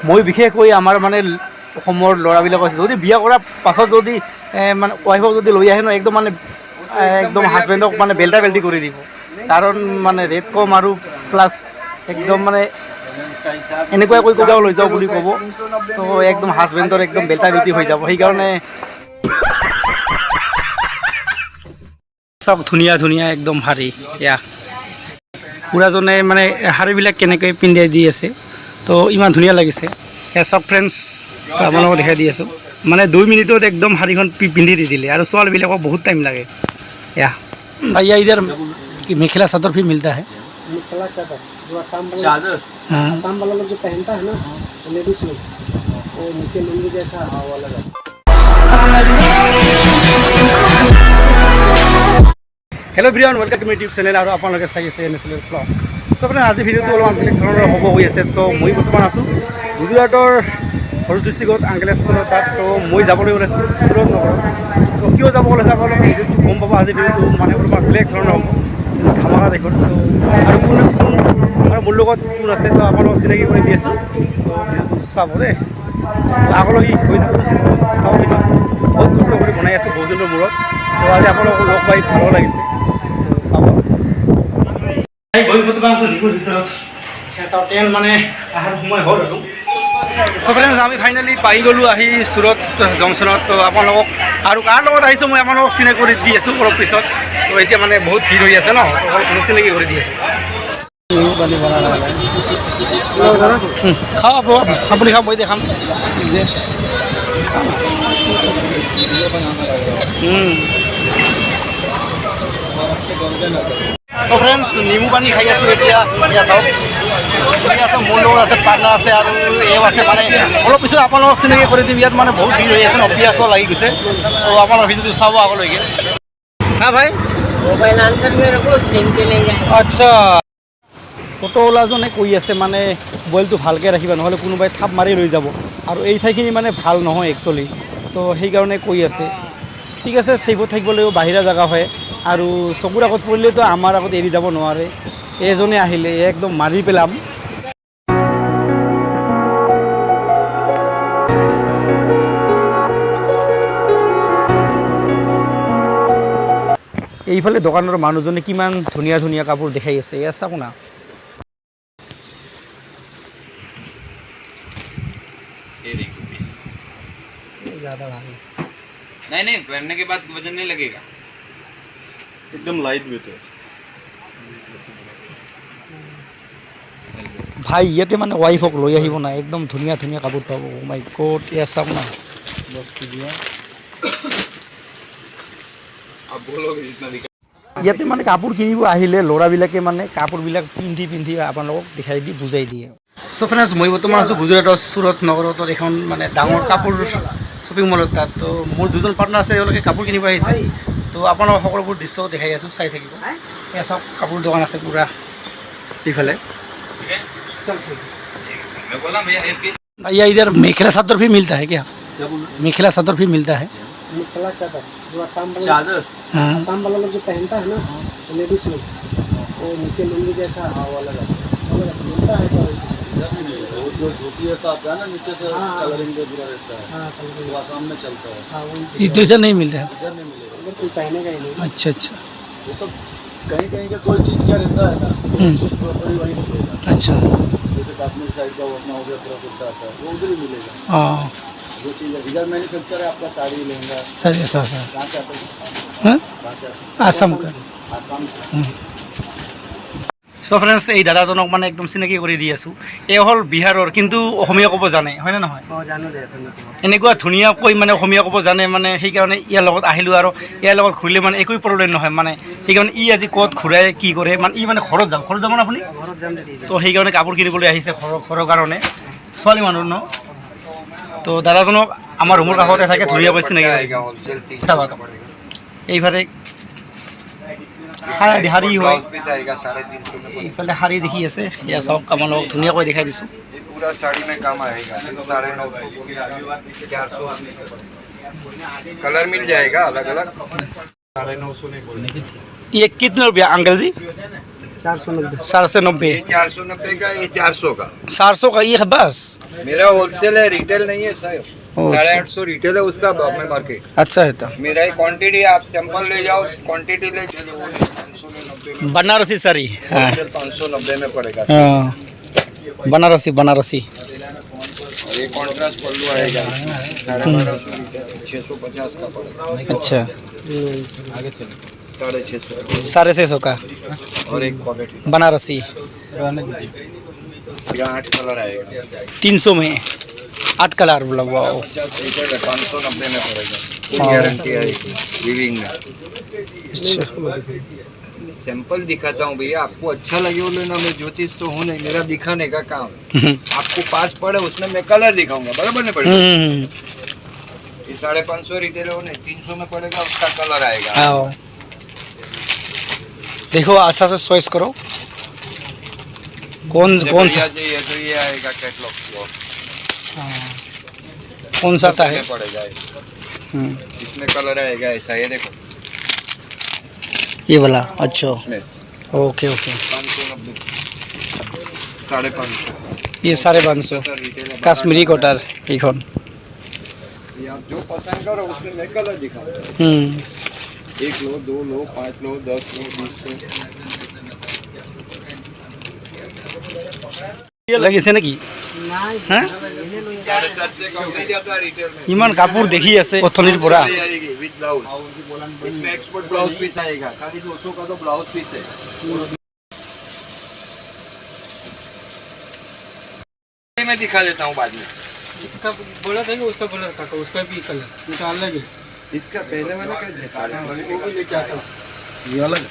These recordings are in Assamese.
মই বিশেষকৈ আমাৰ মানে অসমৰ ল'ৰাবিলাকক যদি বিয়া কৰাৰ পাছত যদি মানে ৱাইফক যদি লৈ আহে ন একদম হাজবেণ্ডক মানে বেল্টা বেল্টি কৰি দিব। কাৰণ মানে ৰেট কম আৰু প্লাছ একদম মানে এনেকুৱাকৈ কৈ লৈ যাওঁ বুলি ক'ব, তো একদম হাজবেণ্ডৰ একদম বেল্টা বেল্টি হৈ যাব। সেইকাৰণে চব ধুনীয়া ধুনীয়া একদম শাৰী, এয়া খুৰাজনে মানে শাৰীবিলাক কেনেকৈ পিন্ধাই দি আছে, তো ইমান ধুনীয়া লাগিছে। এয়া চব ফ্ৰেণ্ডছ আপোনালোকক দেখাই দি আছোঁ, মানে 2 মিনিটত একদম শাৰীখন পিন্ধি দি দিলে। আৰু ছোৱালীবিলাকক বহুত টাইম লাগে। या भैया इधर मेखला सदर भी मिलता है। मेखला चादर जो आसाम वाला लोग जो पहनता है ना लेडीज लोग, वो नीचे लुंगी जैसा वाला है। Hello everyone, welcome to my YouTube channel और आपलोगे চাই আছে নেচেল ব্লগ। সো মানে আজি ভিডিওটো অলপমান বেলেগ ধৰণৰ হ'ব হৈ আছে। তো মই বৰ্তমান আছোঁ গুজৰাটৰ ভৰুচ ডিষ্ট্ৰিক্টত আংকলেশ্বৰৰ তাত। তো মই যাবলৈ ওলাইছোঁ সুৰত নগৰত। তো কিয় যাব ওলাইছে আপোনালোকে ভিডিওটো গম পাব। আজি ভিডিওটো মানে অলপমান বেলেগ ধৰণৰ হ'ব, ধামাকা দেখোন। তো আৰু কোন আৰু মোৰ লগত কোন আছে তো আপোনালোকক চিনাকি কৰি দি আছোঁ। চ' ভিডিওটো চাব দেই, আগলৈ গৈ থাকোঁ। চাব ভিডিঅ'টো বহুত কষ্ট কৰি বনাই আছোঁ বহুত দিনৰ মূৰত। চ' আজি আপোনালোকক লগ পাই ভালো লাগিছে। চাব বহি বৰ্তমান আছোঁ ডিপুৰ ভিতৰত। ট্ৰেইন মানে অহাৰ সময় হ'ল আৰু চব ফ্ৰেণ্ডছ আমি ফাইনেলি পাই গ'লোঁ আহি চুৰট জংচনত। তো আপোনালোকক আৰু কাৰ লগত আহিছোঁ মই আপোনালোকক চিনাকি কৰি দি আছোঁ অলপ পিছত। তো এতিয়া মানে বহুত ভিৰ হৈ আছে ন, তো অলপ চিনাকি কৰি দি আছোঁ। খাওঁ আপুনি খাওক, মই দেখাম যে সো ফ্ৰেণ্ডছ নেমু পানী খাই আছোঁ এতিয়া। এতিয়া চাওক মোৰ লগত আছে, পাৰ্টনাৰ আছে আৰু এও আছে। মানে অলপ পিছত আপোনালোকক চিনাকি কৰি দিম। ইয়াত মানে বহুত ভিৰ হৈ আছে ন, পিয়াছো লাগি গৈছে। তো আপোনাৰ ভিডিঅ'টো চাব আগলৈকে। হা ভাই मोबाइल आंसर में रखो, छीन के ले जाए। আচ্ছা, অটোৱালাজনে কৈ আছে মানে মোবাইলটো ভালকৈ ৰাখিবা, নহ'লে কোনোবাই থাপ মাৰি লৈ যাব। আৰু এই ঠাইখিনি মানে ভাল নহয় একচুৱেলি, তো সেইকাৰণে কৈ আছে। ঠিক আছে, ছেফত থাকিব লাগিব, বাহিৰা জেগা হয়। আৰু চকুৰ আগত পৰিলেতো আমাৰ আগত এৰি যাব নোৱাৰে। এজনে আহিলে একদম মাৰি পেলাম। এইফালে দোকানৰ মানুহজনে কিমান ধুনীয়া ধুনীয়া কাপোৰ দেখাই আছে, এয়া চাওক না। ज़्यादा भारी नहीं पहनने के बाद वजन नहीं लगेगा, एकदम लाइट वेट है। ভাই ইয়াতে মানে ৱাইফক লৈ আহিব না, একদম ধুনীয়া ধুনীয়া কাপোৰ পাব। ও মাই গড, এয়া চাওক না। अब बोलोगे जितना दिखा। ইয়াতে মানে কাপোৰ কিনিব আহিলে ল'ৰাবিলাকে মানে কাপোৰবিলাক পিন্ধি আপোনালোকক দেখাই দি বুজাই দিয়ে। চ' ফ্ৰেণ্ডছ মই বৰ্তমান আছোঁ গুজৰাটৰ চুৰট নগৰত এখন মানে ডাঙৰ কাপোৰ শ্বপিং মলত। তাত তো মোৰ দুজন পাৰ্টনাৰ আছে, তেওঁলোকে কাপোৰ কিনিব আহিছে। তো আপোনালোকক সকলোবোৰ দৃশ্য দেখাই আছোঁ, চাই থাকিব। এয়া চাওক কাপোৰ দোকান আছে পুৰা এইফালে। मैं बोला भैया एक पीस भैया इधर मेखला चादर भी मिलता है क्या? मेखला चादर भी मिलता है। मेखला चादर जो आसाम वाला चादर हाँ आसाम वाला लोग जो पहनता है ना लेडीज लोग, वो नीचे लुंगी जैसा वाला मिलता है। वो जो धोती ऐसा आता है ना नीचे से, हाँ। कलरिंग का पूरा रहता है, हाँ कलर वो आसाम में चलता है। हाँ वो इधर नहीं मिलता है। इधर नहीं मिलेगा। इधर कोई पहनेगा ही नहीं। अच्छा अच्छा वो सब कहीं कहीं का कोई चीज़ क्या रहता है ना, चीज़ प्रॉपर वही मिलेगा। अच्छा जैसे कश्मीर साइड का वो अपना हो गया, पूरा कुर्ता आता है, वो उधर ही मिलेगा। हाँ जो चीज़ है इधर मैन्युफैक्चर है, आपका साड़ी लहंगा सर ऐसा सर कहाँ से आता है? हाँ कहाँ से आता आसाम का। है? आसाम से। চ' ফ্ৰেণ্ডছ এই দাদাজনক মানে একদম চিনাকি কৰি দি আছোঁ। এই হ'ল বিহাৰৰ, কিন্তু অসমীয়া ক'ব জানে, হয়নে নহয়? हाँ जानो दे এনেকুৱা ধুনীয়াকৈ মানে অসমীয়া ক'ব জানে, মানে সেইকাৰণে ইয়াৰ লগত আহিলোঁ। আৰু ইয়াৰ লগত ঘূৰিলে মানে একোৱে প্ৰব্লেম নহয়। মানে সেইকাৰণে ই আজি ক'ত ঘূৰাই কি কৰে, মানে ই মানে ঘৰত যাব না আপুনি। घरत जाम दे তো সেইকাৰণে কাপোৰ কিনিবলৈ আহিছে ঘৰৰ কাৰণে, ছোৱালী মানুহ ন। তো দাদাজনক আমাৰ ৰুমৰ কাষতে থাকে, ধুনীয়াকৈ চিনাকি কথা পাতক। এইফালে শাৰী হয়, এইফালে শাৰী দেখি আছে। এয়া চাওক, আপোনালোকক ধুনীয়াকৈ দেখাই দিছোঁ। ये पूरा साड़ी में काम आएगा, 950 400 कलर मिल जाएगा अलग अलग। 950 नहीं बोलने ये कितने रुपया अंकल जी? 490 490 ये 490 का, ये 400 का। 400 का ये है बस। मेरा होलसेल है, रिटेल नहीं है सर। ओ, 850 रिटेल है उसका, में मार्केट। अच्छा है तो मेरा ही क्वांटिटी, आप सैंपल ले जाओ, क्वांटिटी ले जाओ, 590 में। बनारसी साड़ी। हाँ होलसेल 590 में पड़ेगा। हाँ, बनारसी बनारसी। और ये कॉन्ट्रास्ट पल्लू आएगा, 1250 650 का पड़ेगा। अच्छा, आगे चलो, 650 650 का और एक क्वालिटी बनारसी। यहाँ 8 कलर आएगा। 300 में 8 कलर बोला। वाओ, 50 लीटर है, 590 में पड़ेगा। हाँ। कोई गारंटी आएगी वीविंग में। अच्छा सैंपल दिखाता हूँ भैया, आपको अच्छा लगे वो लेना। मैं जो चीज़ तो हूँ नहीं, मेरा दिखाने का काम। आपको 5 पड़े उसमें मैं कलर दिखाऊंगा, बराबर नहीं पड़ेगा। ये 550 रिटेल हो नहीं, 300 में पड़ेगा, उसका कलर आएगा। आओ देखो, आशा से चॉइस करो कौन सा चाहिए तो ये आएगा कैटलॉग। कौन सा आता है। पड़ेगा इसमें कलर आएगा ऐसा, ये देखो ये वाला। अच्छा इसमें ओके ओके। 590 550 ये 550 रिटेल है। কাশ্মীরি কটার এইখন। ये आप जो पसंद करो उसमें मैं कलर दिखाऊंगा। 1 लो, 2 लो, 5 लो, 10 लो, 20 लो। লাগিছে নেকি? নাই হ্যাঁ, 450 से कम नहीं जाता रिटेल में। ইমান কাপোৰ দেখি আছে অথনিৰ পৰা। ये आएगी विद ब्लाउज, इसमें एक्सपोर्ट ब्लाउज पीस आएगा। खाली 200 का तो ब्लाउज पीस है। मैं दिखा देता हूँ बाद में। इसका बोला था कि उसका कलर काटो, उसका भी कलर ये तो अलग है। इसका पहले वाला क्या वो भी लेके आता हूँ। ये अलग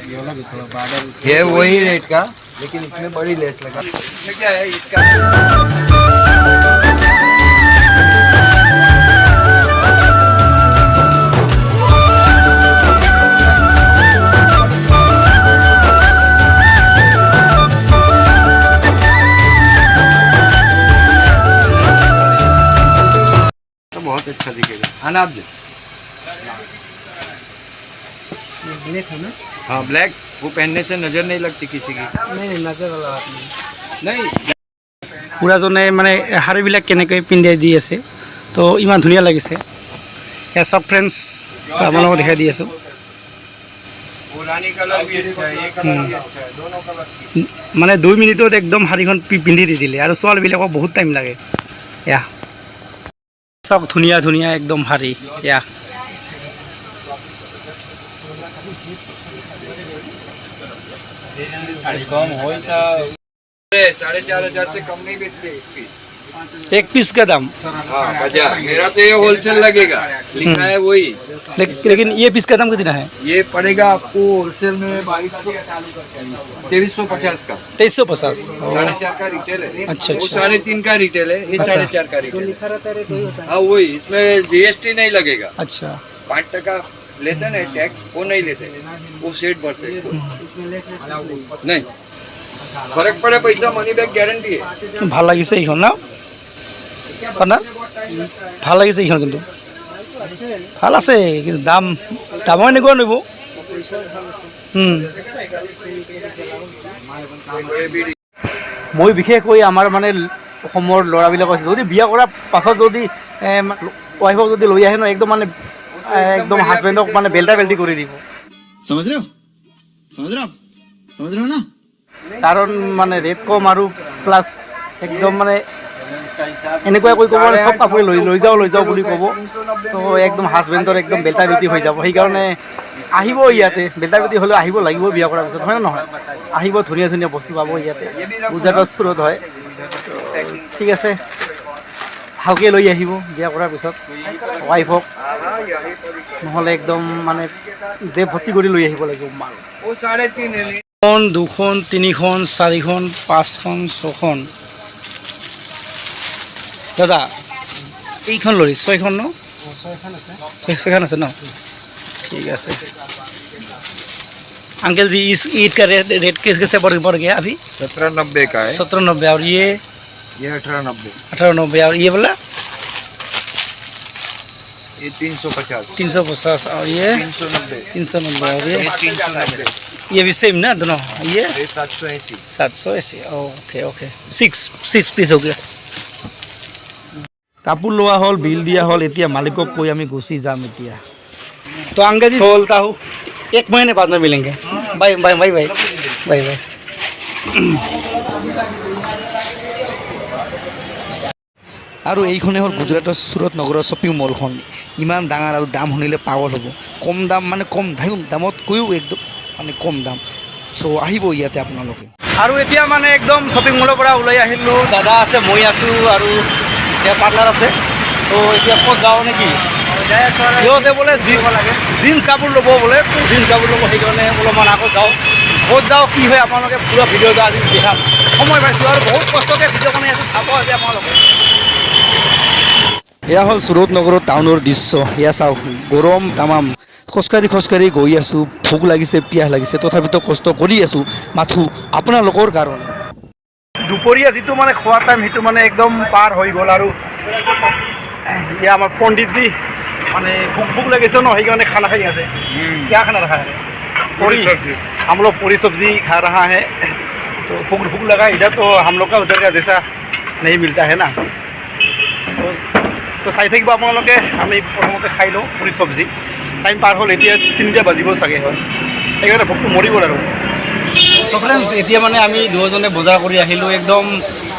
ये अलग है थोड़ा बादल। ये वही रेट का, लेकिन इसमें बड़ी लेस लगा। इसमें क्या है इसका, तो बहुत अच्छा दिखेगा। आना आप ये ब्लैक है ना? हाँ ब्लैक, वो पहनने से नजर नहीं लगती किसी की। नहीं नजर वाला बात नहीं। नहीं খুৰাজনে মানে শাড়ীবিলাক কেনেকৈ পিন্ধাই দি আছে, তো ইমান ধুনীয়া লাগিছে। এয়া চব ফ্ৰেণ্ডছ আপোনালোকক দেখাই দি আছোঁ। पुरानी कलर भी अच्छा है, ये कलर भी अच्छा है, दोनों कलर ठीक। মানে 2 মিনিটত একদম শাড়ীখন পিন্ধি দি দিলে, আৰু ছোৱালীবিলাকক বহুত টাইম লাগে। এয়া চব ধুনীয়া ধুনীয়া একদম শাড়ী। এয়া अरे 4,500 से कम नहीं बेचते एक पीस। एक पीस का दाम। हाँ बजा, मेरा तो ये होलसेल लगेगा, लिखा है वही। लेकिन ये पीस का दाम कितना है? ये पड़ेगा आपको होलसेल में 2350 का। 2350। 4.5 का रिटेल है। अच्छा, वो अच्छा। 3.5 का रिटेल है, ये अच्छा। 4.5 का जो रिटेल है। लिखा रहता है वही होता है। हाँ वही, इसमें जीएसटी नहीं लगेगा। अच्छा 5% लेते ना टैक्स, वो नहीं लेते, वो सेट भरते। इसमें लेस नहीं फर्क पड़े पैसा, मनी बैक गारंटी है। ভাল লাগিছে এইখন না পানা, ভাল লাগিছে এইখন, কিন্তু ভাল আছে, কিন্তু দাম দামো এনেকুৱা নিব। মই বিশেষকৈ আমাৰ মানে অসমৰ ল'ৰাবিলাক আছে, যদি বিয়া কৰাৰ পাছত যদি ৱাইফক যদি লৈ আহে ন, একদম মানে একদম হাজবেণ্ডক মানে বেল্টা বেল্টি কৰি দিব। समझ रहे हो ना। কাৰণ মানে ৰেট কম আৰু প্লাছ একদম মানে এনেকুৱাকৈ ক'ব মানে চব কাপোৰে লৈ যাওঁ বুলি ক'ব, তো একদম হাজবেণ্ডৰ একদম বেল্টা বেল্টি হৈ যাব। সেইকাৰণে আহিব ইয়াতে, বেল্টা বেল্টি হ'লেও আহিব লাগিব বিয়া কৰাৰ পিছত, হয় নে নহয়? আহিব, ধুনীয়া ধুনীয়া বস্তু পাব ইয়াতে। গুজৰাটৰ চুৰত হয়। ঠিক আছে, ভালকৈ লৈ আহিব বিয়া কৰাৰ পিছত ৱাইফক, নহ'লে একদম মানে যে ভৰ্তি কৰি লৈ আহিব লাগিব মাল। वो 3.5 है। খন, 2খন, 3খন, 4খন, 5খন, 6খন। দাদা এইখন লৰি 6খন ন? 6খন আছে ন? ठीक है। अंकल जी इस ईद का रेट कैसे बढ़ गया अभी? 1790 का है। 1790। और ये 1890। 1890। और ये वाला ये 350, 350 और ये 390, 390 और ये 390, ये भी सेम ना दोनों ये ये 780। 780 ओके ओके 6 পিস हो गया কাপোৰ লোৱা হ'ল বিল দিয়া হ'ল এতিয়া মালিকক কৈ আমি গুচি যাম এতিয়া तो अंकल जी बोलता हूँ 1 महीने बाद में मिलेंगे bye bye bye bye bye bye আৰু এইখনে হ'ল গুজৰাটৰ সুৰত নগৰৰ শ্বপিং মলখন ইমান ডাঙৰ আৰু দাম শুনিলে পাগল হ'ব কম দাম মানে কম দামতকৈও একদম মানে কম দাম চ' আহিব ইয়াতে আপোনালোকে আৰু এতিয়া মানে একদম শ্বপিং মলৰ পৰা ওলাই আহিলোঁ দাদা আছে মই আছোঁ আৰু এতিয়া পাৰ্টনাৰ আছে ত' এতিয়া ক'ত যাওঁ নেকি সিহঁতে বোলে জিন্স কাপোৰ ল'ব বোলে জিন্স কাপোৰ ল'ব সেইকাৰণে অলপমান আকৌ যাওঁ ক'ত যাওঁ কি হয় আপোনালোকে পুৰা ভিডিঅ'টো আজি দেখাম সময় পাইছোঁ আৰু বহুত কষ্টকৈ ভিডিঅ' বনাই আছোঁ চাব আজি আপোনালোকে এয়া হ'ল সুৰট নগৰৰ টাউনৰ দৃশ্য এয়া চাওক গৰম তামাম খোজকাঢ়ি গৈ আছোঁ ভোক লাগিছে পিয়াহ লাগিছে তথাপিতো কষ্ট কৰি আছোঁ মাথো আপোনালোকৰ কাৰণে দুপৰীয়া যিটো মানে খোৱা টাইম সেইটো মানে একদম পাৰ হৈ গ'ল আৰু এয়া আমাৰ পণ্ডিতজী মানে ভোক লাগিছে ন সেইকাৰণে খানা খাই আছে क्या खाना रखा है पूरी हम लोग पूरी सब्जी खा रहा है तो भूख लगा इधर तो हम लोग का उधर का जैसा नहीं मिलता है ना তো চাই থাকিব আপোনালোকে আমি প্ৰথমতে খাই লওঁ পুৰি চব্জি টাইম পাৰ হ'ল এতিয়া 3টা বাজিব চাগে হয় সেইকাৰণে ভোকটো মৰি গ'ল আৰু চ' ফ্ৰেণ্ডছ এতিয়া মানে আমি দুজনে বজাৰ কৰি আহিলোঁ একদম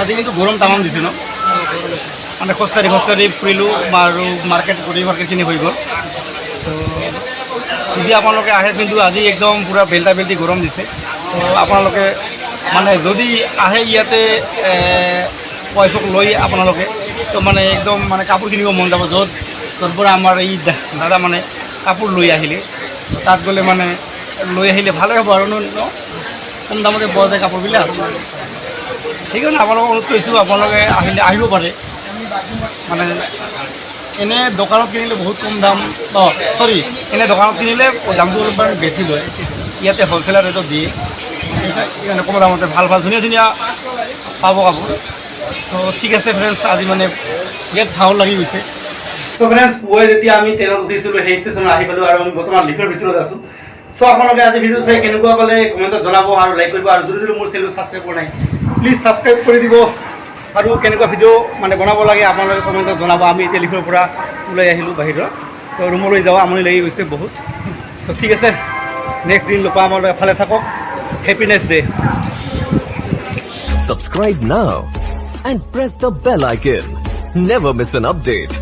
আজি কিন্তু গৰম তামাম দিছে ন মানে খোজকাঢ়ি ফুৰিলোঁ আৰু মাৰ্কেটখিনি হৈ গ'ল চ' যদি আপোনালোকে আহে কিন্তু আজি একদম পূৰা বেল্টা বেল্টি গৰম দিছে চ' আপোনালোকে মানে যদি আহে ইয়াতে ৱাইফক লৈ আপোনালোকে তো মানে একদম মানে কাপোৰ কিনিব মন যাব য'ৰ পৰা আমাৰ এই দাদা মানে কাপোৰ লৈ আহিলে তাত গ'লে মানে লৈ আহিলে ভালে হ'ব আৰু কম দামতে পোৱা যায় কাপোৰবিলাক সেইকাৰণে আপোনালোকক অনুৰোধ কৰিছোঁ আপোনালোকে আহিব পাৰে মানে এনে দোকানত কিনিলে বহুত কম দাম এনে দোকানত কিনিলে দামটো অলপমান বেছি লয় ইয়াতে হ'লচেলাৰ ৰেটত দিয়ে সেইকাৰণে কম দামতে ভাল ধুনীয়া পাব কাপোৰ চ' ঠিক আছে ফ্ৰেণ্ডছ আজি মানে বিৰাট ভাও লাগি গৈছে চ' ফ্ৰেণ্ডছ পুৱাই যেতিয়া আমি ট্ৰেইনত উঠিছিলোঁ সেই ষ্টেচনত আহি পালোঁ আৰু আমি বৰ্তমান লিফৰ ভিতৰত আছোঁ চ' আপোনালোকে আজি ভিডিঅ' চাই কেনেকুৱা পালে কমেণ্টত জনাব আৰু লাইক কৰিব আৰু যদি মোৰ চেনেলটো ছাবস্ক্ৰাইব কৰা নাই প্লিজ ছাবস্ক্ৰাইব কৰি দিব আৰু কেনেকুৱা ভিডিঅ' মানে বনাব লাগে আপোনালোকে কমেণ্টত জনাব আমি এতিয়া লিফৰ পৰা ওলাই আহিলোঁ বাহিৰত তো ৰুমলৈ যাওঁ আমনি লাগি গৈছে বহুত চ' ঠিক আছে নেক্সট দিন লগ পাম আপোনালোকে ভালে থাকক happiness day Subscribe now and press the bell icon. Never miss an update.